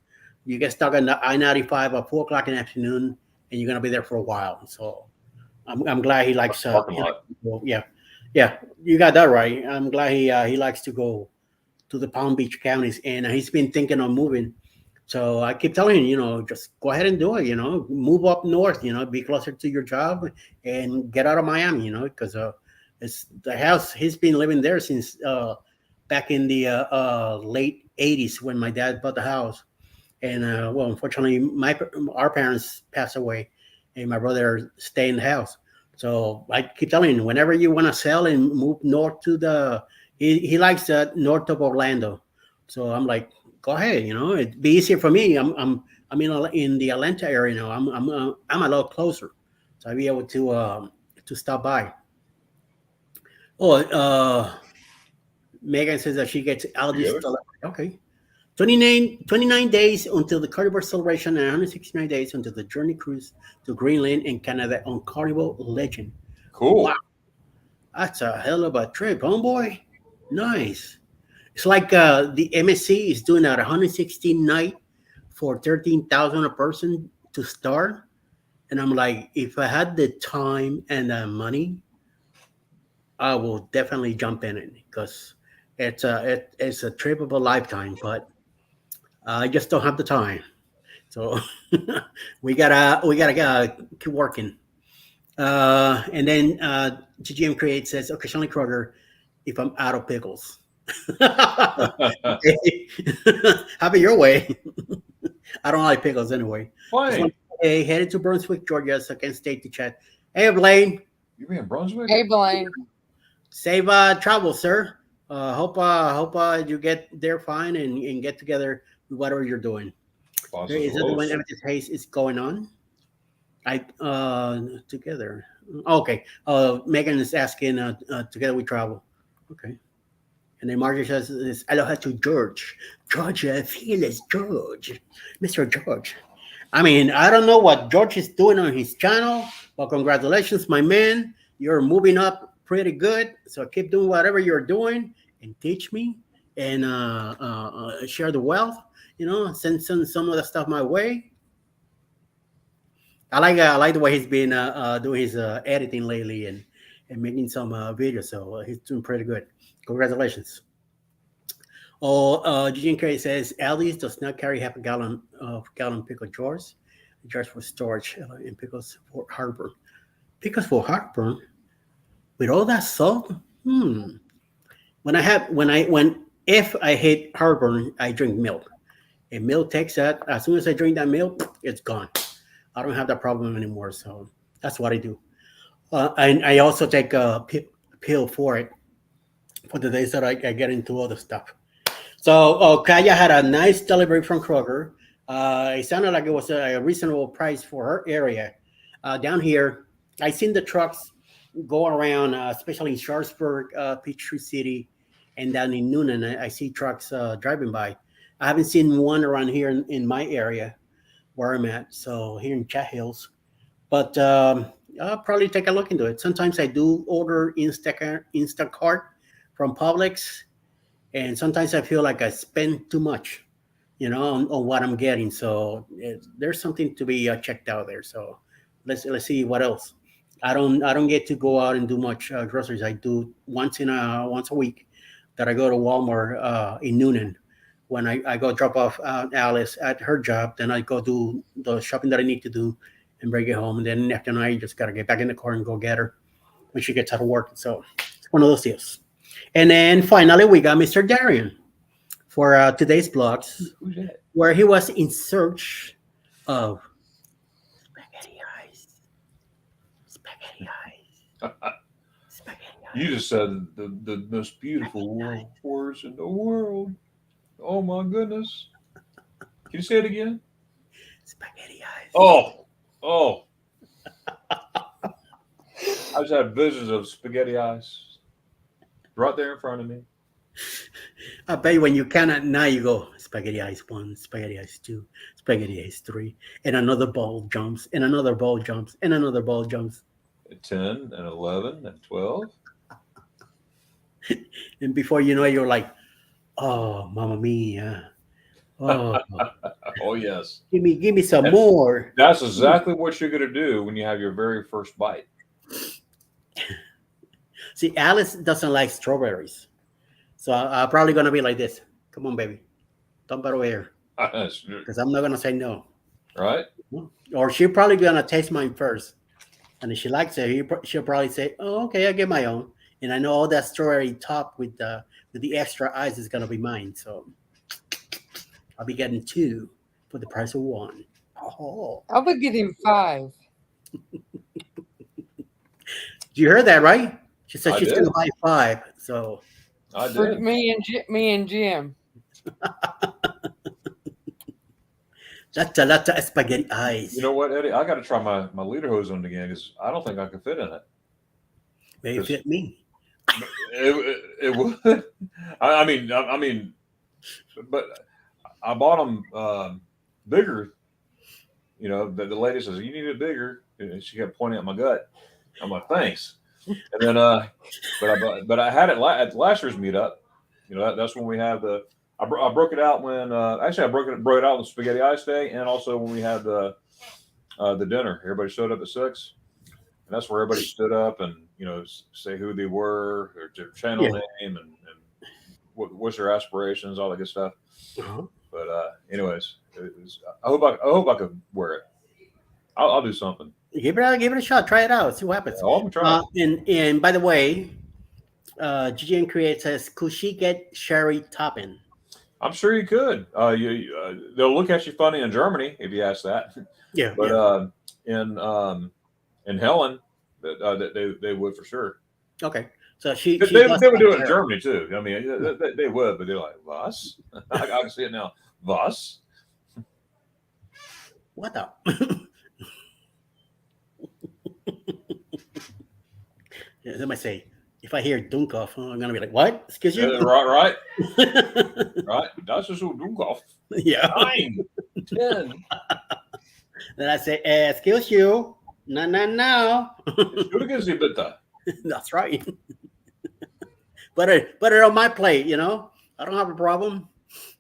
A: you get stuck on the I-95 at 4 o'clock in the afternoon, and you're gonna be there for a while. So I'm glad he likes.
C: Parking lot.
A: Well, yeah, you got that right. I'm glad he likes to go to the Palm Beach counties, and he's been thinking of moving. So I keep telling him, just go ahead and do it. Move up north. Be closer to your job and get out of Miami. Because it's the house. He's been living there since back in the late '80s when my dad bought the house. And well, unfortunately, our parents passed away, and my brother stayed in the house. So I keep telling him, whenever you want to sell and move north to he likes north of Orlando. So I'm like, go ahead. It'd be easier for me. I'm in the Atlanta area now. I'm a lot closer, so I'll be able to stop by. Oh, Megan says that she gets Aldi's. Okay. 29 days until the Carnival celebration and 169 days until the journey cruise to Greenland and Canada on Carnival Legend.
C: Cool.
A: Wow. That's a hell of a trip, homeboy. Nice. It's like the MSC is doing a 116 night for 13,000 a person to start. And I'm like, if I had the time and the money, I will definitely jump in it because it's a trip of a lifetime, but I just don't have the time. So we gotta keep working. And then GGM Create says occasionally Kroger if I'm out of pickles. Have it your way. I don't like pickles anyway.
C: Why?
A: Hey, headed to Brunswick, Georgia, so I can stay to chat. Hey, Blaine.
C: You in Brunswick?
B: Hey, Blaine.
A: Safe travel, sir. Hope you get there fine and get together with whatever you're doing. Is that when everything haze is going on? Together. Okay. Megan is asking together we travel. Okay. And then Marjorie says this aloha to George. Georgia, fearless George. Mr. George. I mean, I don't know what George is doing on his channel, but congratulations, my man. You're moving up pretty good. So keep doing whatever you're doing and teach me and share the wealth. Send some of the stuff my way. I like the way he's been doing his editing lately and making some videos. So he's doing pretty good. Congratulations. Eugene Carey says Aldi's does not carry half a gallon of pickle jars. Jars for storage and pickles for heartburn. Pickles for heartburn with all that salt. If I hate heartburn, I drink milk. And milk takes that. As soon as I drink that milk, it's gone. I don't have that problem anymore. So that's what I do. And I also take a pill for it for the days that I get into other stuff. So Kaya had a nice delivery from Kroger. It sounded like it was a reasonable price for her area. Down here, I seen the trucks go around, especially in Sharpsburg, Peachtree City, and down in Noonan. I see trucks driving by. I haven't seen one around here in my area where I'm at. So here in Chat Hills, but I'll probably take a look into it. Sometimes I do order Instacart from Publix, and sometimes I feel like I spend too much, on what I'm getting. So there's something to be checked out there. So let's see what else. I don't get to go out and do much groceries. I do once a week that I go to Walmart in Noonan. When I go drop off Alice at her job, then I go do the shopping that I need to do and bring it home. And then after night, I just got to get back in the car and go get her when she gets out of work. So it's one of those deals. And then finally, we got Mr. Darian for today's blogs, where he was in search of spaghetti eyes. Spaghetti eyes. Spaghetti eyes.
C: You just said the most beautiful words in the world. Oh my goodness. Can you say it again?
A: Spaghetti eyes.
C: Oh. I just had visions of spaghetti eyes right there in front of me.
A: I bet you when you cannot now you go spaghetti eyes 1, spaghetti eyes 2, spaghetti eyes 3, and another ball jumps, and another ball jumps, and another ball jumps.
C: 10 and 11 and 12.
A: And before you know it, you're like, oh, mamma mia. Oh,
C: Oh yes,
A: give me some
C: And
A: more.
C: that's exactly what you're gonna do when you have your very first bite.
A: See, Alice doesn't like strawberries, so I'm probably gonna be like this. Come on, baby, dump it over here, because I'm not gonna say no.
C: Right?
A: Or she'll probably gonna taste mine first, and if she likes it, she'll probably say, "Oh, okay, I get my own." And I know all that strawberry top with the extra ice is gonna be mine, so I'll be getting two for the price of one. Oh,
B: I'll be getting 5.
A: you heard that right? She said
C: I
A: she's
C: did.
A: gonna buy five. So
C: I
B: For
C: did.
B: me and Jim.
A: that's a lot of spaghetti eyes.
C: You know what, Eddie? I got to try my leader hose on again because I don't think I could fit in it.
A: Maybe fit me.
C: It would. I mean, but I bought them bigger. You know, the lady says you need it bigger, and she kept pointing at my gut. I'm like, thanks. And then, but I had it at last year's meetup. You know, that's when we had I broke it out when actually I broke it out on Spaghetti Ice Day, and also when we had the dinner. Everybody showed up at 6, and that's where everybody stood up and say who they were, or their channel
A: Yeah.
C: name, and what's their aspirations, all that good stuff.
A: Uh-huh.
C: But anyways, I hope I could wear it. I'll do something.
A: Give it a shot. Try it out. See what happens.
C: I'm gonna try.
A: And by the way, GGN Create says, could she get sherry topping?
C: I'm sure you could. They'll look at you funny in Germany if you ask that.
A: Yeah.
C: But
A: yeah.
C: in Helen, they would for sure.
A: Okay. So she
C: They
A: does
C: would do it
A: sherry.
C: in Germany too. I mean, they would, but they're like, "Was?" I can see it now. Was?
A: What the? Yeah, they might say, if I hear Dunkov, I'm gonna be like, what? Excuse you?
C: Right. Das ist so Dunkelhoff.
A: Yeah.
C: 9, 10.
A: Then I say, excuse you. No.
C: Entschuldigen Sie bitte.
A: That's right. Put it on my plate, I don't have a problem,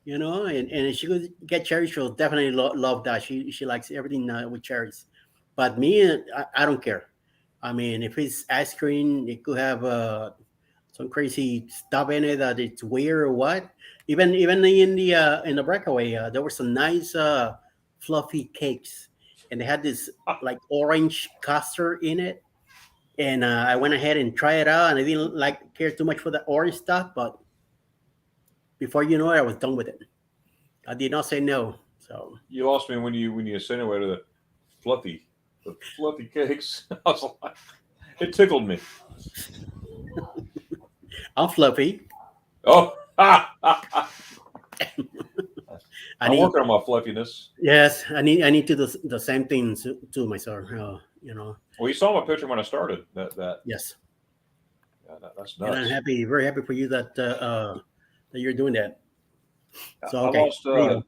A: and if she could get cherries, she'll definitely love that. She likes everything with cherries. But me, I don't care. I mean, if it's ice cream, it could have some crazy stuff in it that it's weird or what. Even in the breakaway, there were some nice fluffy cakes, and they had this like orange custard in it. And I went ahead and tried it out, and I didn't care too much for the orange stuff. But before you know it, I was done with it. I did not say no. So
C: You lost me when you insinuated the fluffy cakes. I was like, it tickled me.
A: I'm fluffy.
C: Oh,
A: I
C: I'm
A: need
C: working on my fluffiness.
A: yes. I need to do the same things to myself.
C: Well, you saw my picture when I started.
A: Yes.
C: That's
A: And I'm
C: nuts.
A: happy, very happy for you that you're doing that. So
C: I
A: okay,
C: lost
A: there you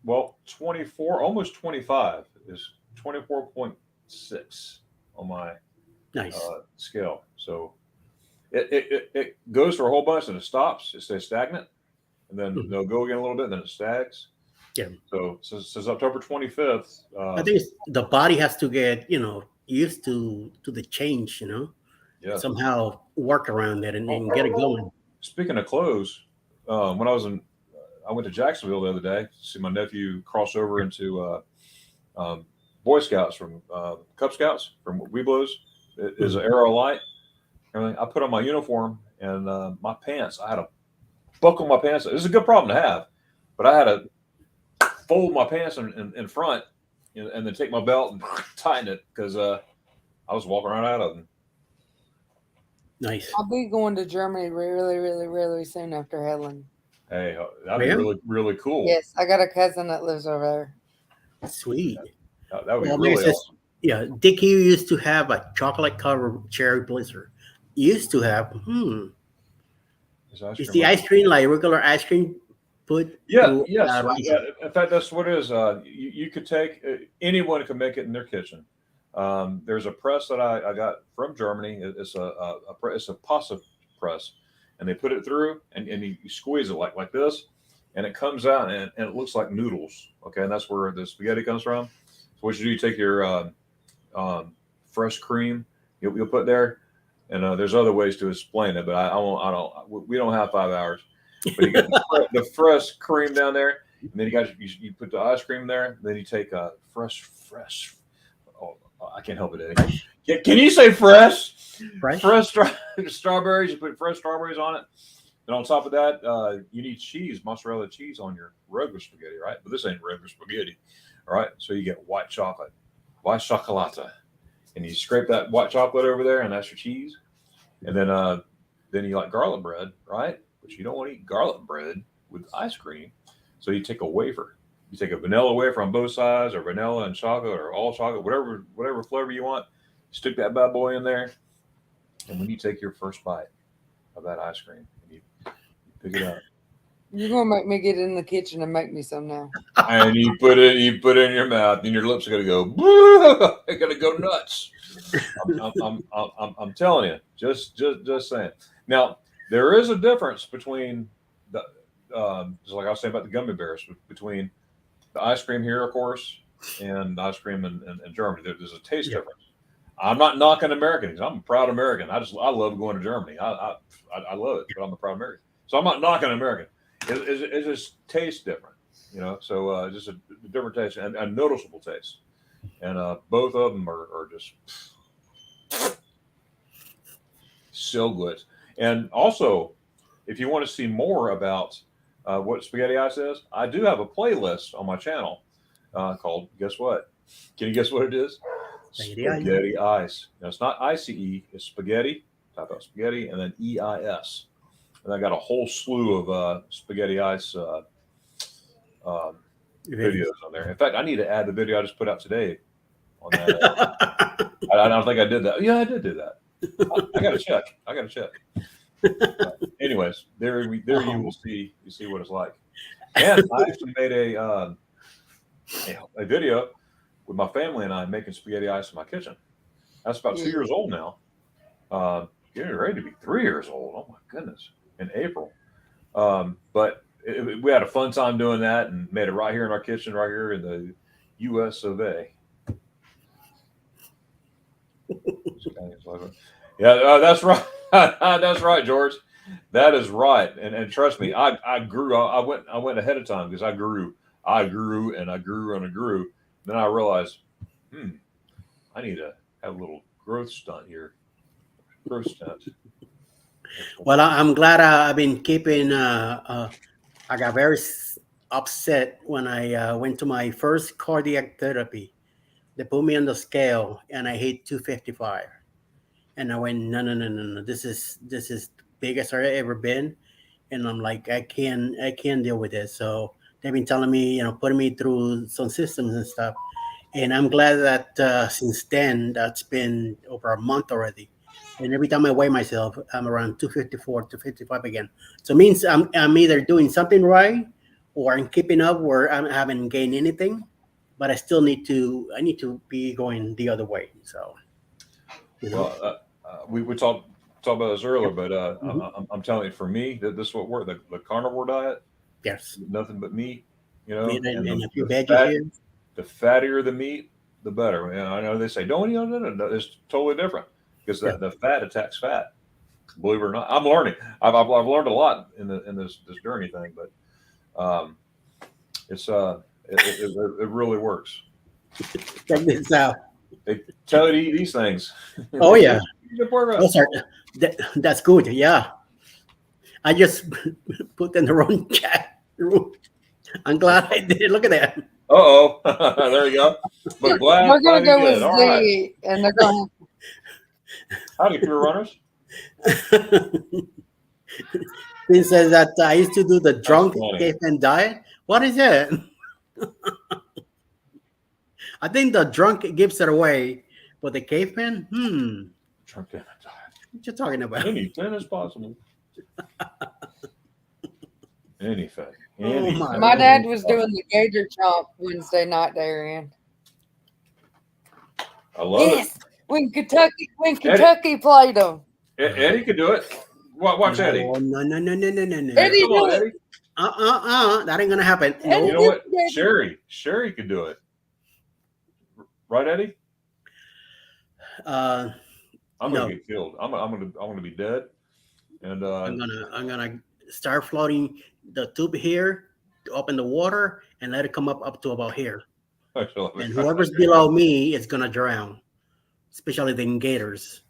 A: go.
C: 24, almost 25 is 24.6 on my
A: Nice.
C: scale. So it goes for a whole bunch and it stops. It stays stagnant, and then
A: Mhm.
C: they'll go again a little bit, then it stags.
A: Yeah.
C: So since October 25th,
A: I think the body has to get used to the change.
C: yeah.
A: Somehow work around it and get it going.
C: Speaking of clothes, when I went to Jacksonville the other day to see my nephew cross over into Boy Scouts from Cub Scouts from Weeblos. It is an Arrow Light. I put on my uniform and my pants. I had to buckle my pants. It's a good problem to have, but I had to fold my pants in front and then take my belt and tighten it because I was walking right out of them.
A: Nice.
B: I'll be going to Germany really, really, really soon after Helen.
C: Hey, that'd be
A: Yeah?
C: really, really cool.
B: Yes, I got a cousin that lives over there.
A: Sweet.
C: That would be
A: Well, maybe
C: really
A: it's just-
C: awesome.
A: Yeah, Dickie used to have a chocolate covered cherry blizzard. Used to have. Is the ice cream like regular ice cream put?
C: Yeah,
A: through,
C: yes.
A: rice?
C: In fact, that's what it is. You could take anyone can make it in their kitchen. There's a press that I got from Germany. It's a pasta press, and they put it through, and you squeeze it like this, and it comes out and it looks like noodles. Okay, and that's where the spaghetti comes from. So what you do, you take your fresh cream, you'll put there, and there's other ways to explain it, but I won't. I don't. We don't have 5 hours. But you get the fresh cream down there, and then you put the ice cream there. Then you take a fresh. Oh, I can't help it, Eddie. Can you say fresh? Fresh strawberries. You put fresh strawberries on it. And on top of that, you need cheese, mozzarella cheese on your regular spaghetti, right? But this ain't regular spaghetti, all right? So you get white chocolate, white chocolate, and you scrape that white chocolate over there, and that's your cheese. And then you like garlic bread, right? But you don't want to eat garlic bread with ice cream. So you take a wafer. You take a vanilla wafer on both sides, or vanilla and chocolate, or all chocolate, whatever flavor you want. Stick that bad boy in there, and when you take your first bite of that ice cream, and you pick it up,
B: You're gonna make me get in the kitchen and make me some now.
C: and you put it in your mouth, and your lips are gonna go, they're gonna go nuts. I'm telling you, just saying. Now there is a difference between the just like I was saying about the gummy bears, between the ice cream here, of course, and the ice cream in Germany. There's a taste difference. I'm not knocking Americans. I'm a proud American. I love going to Germany. I love it, but I'm a proud American. So I'm not knocking American. It just tastes different, you know. So just a different taste and a noticeable taste, and both of them are just so good. And also, if you want to see more about what spaghetti ice is, I do have a playlist on my channel called, guess what? Can you guess what it is? Spaghetti ice. Now, it's not ICE, it's spaghetti. Type out spaghetti and then EIS. And I got a whole slew of spaghetti ice videos on there. In fact, I need to add the video I just put out today on that. I don't think I did that. Yeah, I did do that. I got to check. Anyways, there you will see what it's like. And I actually made a video with my family and I making spaghetti ice in my kitchen. That's about 2 years old now. Getting ready to be 3 years old. Oh my goodness! In April. But we had a fun time doing that and made it right here in our kitchen, right here in the U.S. of A. Yeah, that's right. That's right, George. That is right. And trust me, I grew. I went ahead of time because I grew. Then I realized, I need to have a little growth stunt here.
A: Well, I'm glad I've been keeping. I got very upset when I went to my first cardiac therapy. They put me on the scale and I hit 255, and I went, no. This is the biggest I've ever been, and I'm like, I can't deal with this. So they've been telling me, putting me through some systems and stuff. And I'm glad that since then, that's been over a month already. And every time I weigh myself, I'm around 254, 255 again. So it means I'm either doing something right, or I'm keeping up where I haven't gained anything, but I still need to be going the other way. So,
C: Well, we talked about this earlier, but I'm telling you, for me, this is what worked. The carnivore diet.
A: Yes.
C: Nothing but meat.
A: Meat and a few veggies here.
C: The fattier the meat, the better. I know they say don't eat. No. It's totally different because the fat attacks fat. Believe it or not, I'm learning. I've learned a lot in this journey thing, but it really works.
A: Check this out.
C: They tell you to eat these things.
A: Oh yeah, that's good. Yeah, I just put in the wrong chat room. I'm glad I did. Look at that.
C: There you go. But glad
B: we're gonna go with Z,
C: right.
B: and they're going.
C: Howdy, pure runners.
A: He says that I used to do the drunk caveman diet. What is it? I think the drunk gives it away, but the caveman,
C: Drunk caveman diet.
A: What you talking about?
C: Anything is possible. Anything.
B: My dad was doing the gator chomp Wednesday night, Darian.
C: I love it.
B: When Kentucky played them.
C: Eddie could do it. Watch Eddie.
A: No.
B: Eddie,
C: Come on, Eddie.
A: That ain't gonna happen.
B: And
C: You
A: No.
C: know what?
B: Daddy.
C: Sherry could do it. Right, Eddie?
A: Uh,
C: I'm
A: No.
C: gonna get killed. I'm gonna be dead. And
A: I'm gonna start floating the tube here to open the water and let it come up to about here. And whoever's below me is gonna drown, especially the gators.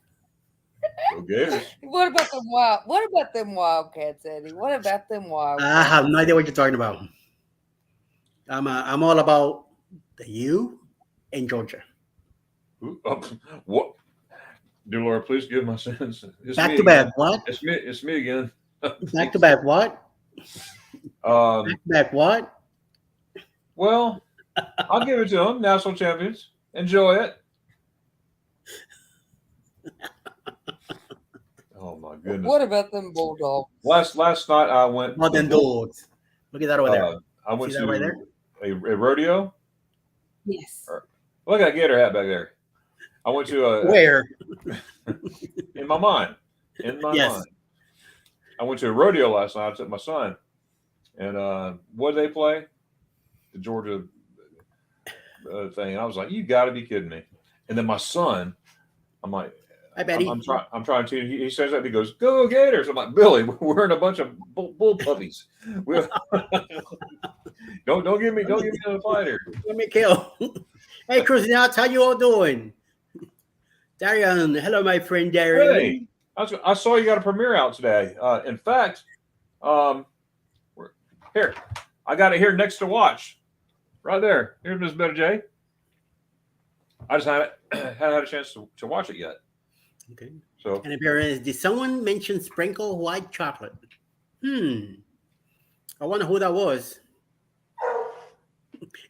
C: Go Gators.
B: What about them wild? What about them wildcats, Eddie? What about them
A: I
B: wildcats?
A: have no idea what you're talking about. I'm all about the U and Georgia.
C: What? Dear Lord, please give my sins. It's
A: Back
C: me
A: to
C: again.
A: back. What?
C: It's me again.
A: Back to back. What?
C: Um,
A: Back to back. What?
C: well, I'll give it to them. National champions. Enjoy it. Oh my goodness.
B: What about them bulldogs?
C: Last night I went.
A: More than dogs. Look at that over there.
C: I went
A: See
C: to
A: that right there?
C: a rodeo.
B: Yes.
C: Look at that gator hat back there. I went to a
A: Where?
C: in my mind. In my
A: Yes.
C: mind. I went to a rodeo last night. I took my son. And what did they play? The Georgia thing. And I was like, you got to be kidding me. And then my son, I'm like,
A: Hi, Betty.
C: I'm trying to. He says that. He goes, "Go Gators!" I'm like, Billy, we're in a bunch of bull puppies. Don't give me the fighter.
A: Let me kill. Hey, Cruising Out, how you all doing? Darian, hello, my friend Darian.
C: Hey, I saw you got a premiere out today. In fact, here I got it here next to watch, right there. Here's Miss Better J. I just haven't had a chance to watch it yet.
A: Okay.
C: So
A: And appearance, did someone mention sprinkle white chocolate? I wonder who that was.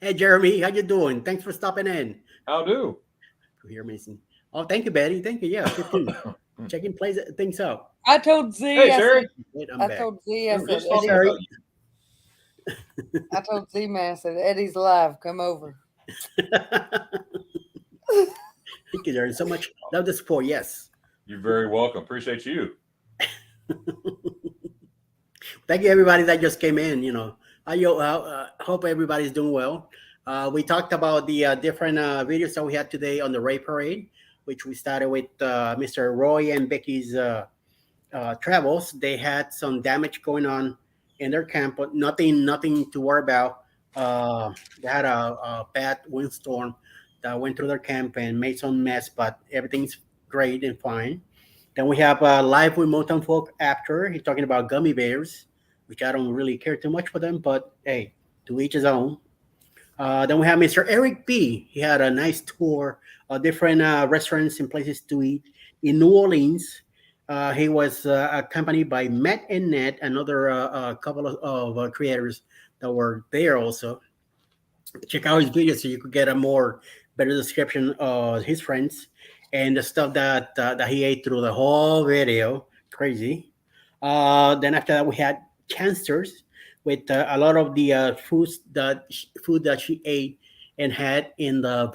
A: Hey, Jeremy, how you doing? Thanks for stopping in.
C: I'll do.
A: Here, Mason. Oh, thank you, Betty. Thank you. Yeah, 15. Checking things out.
B: I told Z.
C: Hey,
B: I
C: Sherry.
B: said,
A: Wait, I'm
B: I
A: back.
B: told Z. I
C: I'm
B: said,
C: just talking
B: Eddie,
C: about you.
B: I told Z man. I said, Eddie's live. Come over.
A: Thank you, Jeremy. So much love the support. Yes.
C: You're very welcome. Appreciate you.
A: Thank you, everybody that just came in. You know, I hope everybody's doing well. We talked about the different videos that we had today on the Ray Parade, which we started with Mr. Roy and Becky's travels. They had some damage going on in their camp, but nothing to worry about. They had a bad windstorm that went through their camp and made some mess, but everything's great and fine. Then we have Live with Motown Folk after. He's talking about gummy bears, which I don't really care too much for them, but hey, to each his own. Then we have Mr. Eric B. He had a nice tour of different restaurants and places to eat in New Orleans. He was accompanied by Matt and Ned, another couple of creators that were there also. Check out his video so you could get a better description of his friends and the stuff that he ate through the whole video. Crazy. Then after that, we had Chancers with a lot of the food that she ate and had in the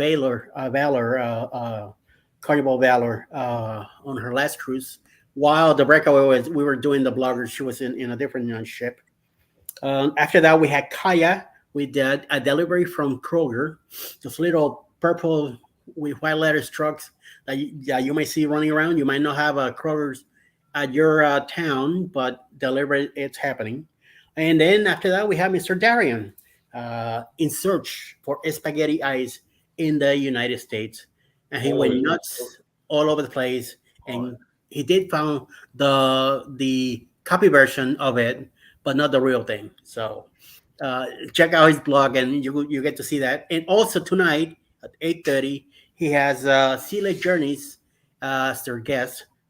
A: Carnival Valor on her last cruise. While the breakaway we were doing the bloggers, she was in a different ship. After that, we had Kaya with a delivery from Kroger, those little purple with white letters trucks that you might see running around. You might not have a Kroger's at your town, but delivery it's happening. And then after that, we have Mr. Darian in search for spaghetti eyes in the United States, and he went nuts all over the place. And he did found the copy version of it, but not the real thing. So check out his blog, and you get to see that. And also tonight at 8:30, he has Sea Lake Journeys as their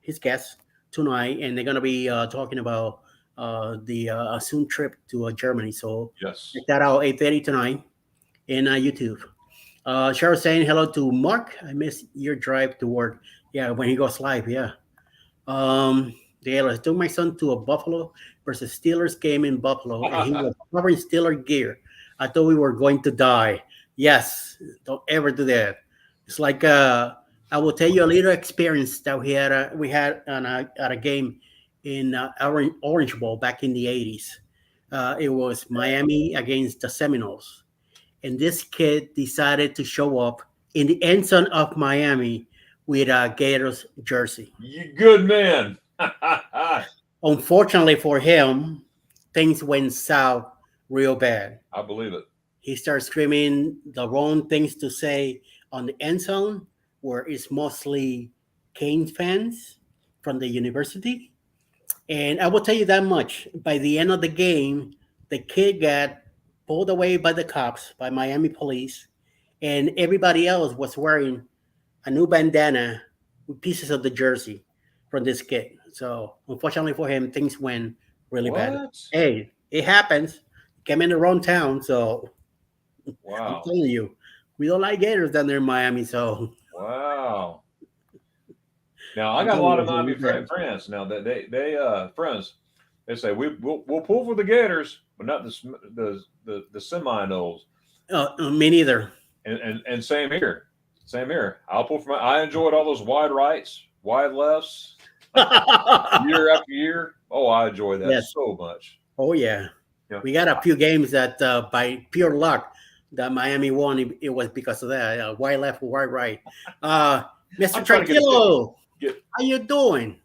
A: his guest tonight, and they're gonna be talking about the soon trip to Germany. So
C: Yes.
A: check that out 8:30 tonight in YouTube. Cheryl saying hello to Mark. I miss your drive to work. Yeah, when he goes live. Yeah. I took my son to a Buffalo versus Steelers game in Buffalo, and he was covering Steeler gear. I thought we were going to die. Yes, don't ever do that. It's like I will tell you a little experience that we had at a game in Orange Bowl back in the 80s. It was Miami against the Seminoles, and this kid decided to show up in the end zone of Miami with a Gators jersey.
C: You good man.
A: Unfortunately for him, things went south real bad.
C: I believe it.
A: He started screaming the wrong things to say on the end zone, where it's mostly Canes fans from the university. And I will tell you that much. By the end of the game, the kid got pulled away by the cops, by Miami police, and everybody else was wearing a new bandana with pieces of the jersey from this kid. So unfortunately for him, things went really bad.
C: What?
A: Hey, it happens. Came in the wrong town, so I'm
C: Wow.
A: telling you, we don't like Gators down there in Miami. So
C: Wow. Now I
A: I'm
C: got a lot of
A: telling you,
C: Miami friends. Now that they friends, they say we'll pull for the Gators, but not the Seminoles.
A: me neither.
C: And same here. Same here. I'll pull for my. I enjoyed all those wide rights, wide lefts, year after year. Oh, I enjoy that
A: Yes.
C: so much.
A: Oh yeah.
C: Yeah.
A: We got a few games that by pure luck that Miami won. It was because of that. Wide left, wide right. Mr.
C: I'm trying to
A: Tranquilo,
C: get-
A: how you doing?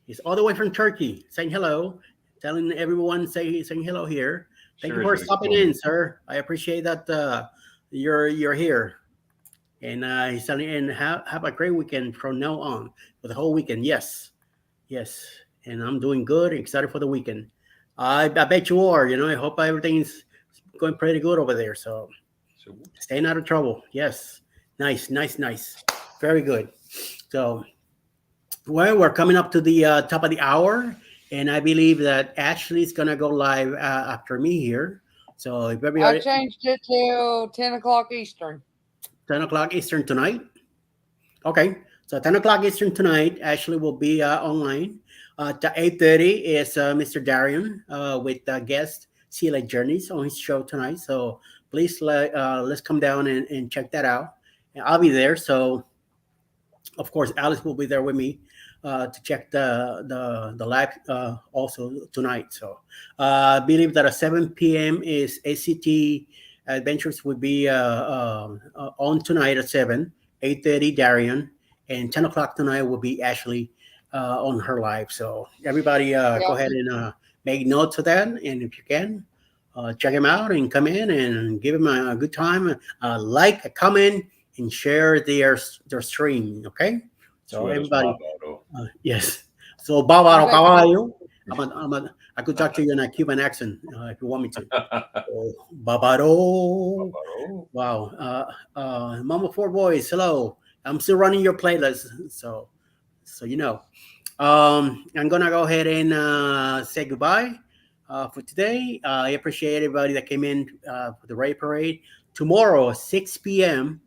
A: He's all the way from Turkey, saying hello, telling everyone saying hello here. Thank you for
C: Seriously,
A: stopping
C: cool.
A: in, sir. I appreciate that you're here. And he's telling and have a great weekend from now on for the whole weekend. Yes, yes. And I'm doing good. Excited for the weekend. I bet you are. You know, I hope everything's going pretty good over there. So
C: So,
A: staying out of trouble. Yes. Nice, nice, nice. Very good. So, well, we're coming up to the top of the hour, and I believe that Ashley's gonna go live after me here. So if
B: I
A: everybody
B: changed it till 10 o'clock Eastern.
A: 10 o'clock Eastern tonight. Okay, so 10 o'clock Eastern tonight, Ashley will be online. At 8:30 is Mr. Darian with guest Sea Journeys on his show tonight. So please let's come down and check that out. And I'll be there. So of course, Alice will be there with me to check the live also tonight. So I believe that at 7 p.m. is ACT Adventures will be on tonight at 7, 8:30 Darian, and 10 o'clock tonight will be Ashley on her live. So everybody go ahead and make notes of that. And if you can, check him out and come in and give him a good time. Like, a comment, and share their stream. Okay. So everybody, yes. So Barbaro Caballo, I could talk to you in a Cuban accent if you want me to. Barbaro. Wow. Mama Four Boys, hello. I'm still running your playlist, so you know. I'm gonna go ahead and say goodbye for today. I appreciate everybody that came in for the Ray Parade. Tomorrow, 6 p.m.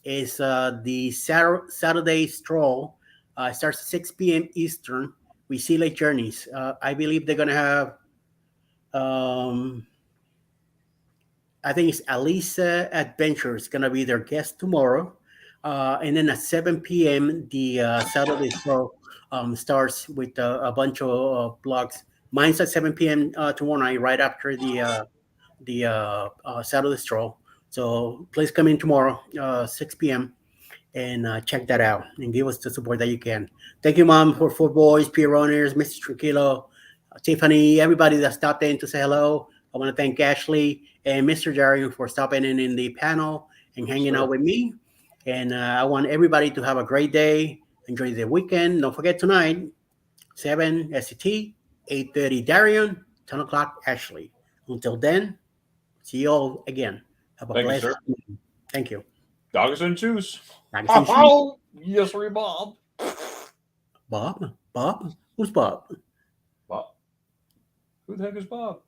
A: is the Saturday stroll. It starts at 6 p.m. Eastern. We see Lake Journeys. I believe they're gonna have. I think it's Alisa Adventures gonna be their guest tomorrow, and then at 7 p.m. the Saturday stroll starts with a bunch of blogs. Mine's at 7 p.m. Tomorrow night, right after the Saturday stroll. So please come in tomorrow, 6 p.m. and check that out and give us the support that you can. Thank you, Mom, for Four Boys, Pieronis, Mr. Tranquilo, Tiffany, everybody that stopped in to say hello. I want to thank Ashley and Mr. Darian for stopping in the panel and hanging out with me. And I want everybody to have a great day. Enjoy the weekend. Don't forget tonight, 7 SCT, 8:30 Darian, 10 o'clock Ashley. Until then, see you all again. Have a blessed evening. Thank you.
C: Doggers and shoes.
B: Oh,
C: Yes, sir, Bob.
A: Bob? Bob? Who's Bob?
C: Bob. Who the heck is Bob?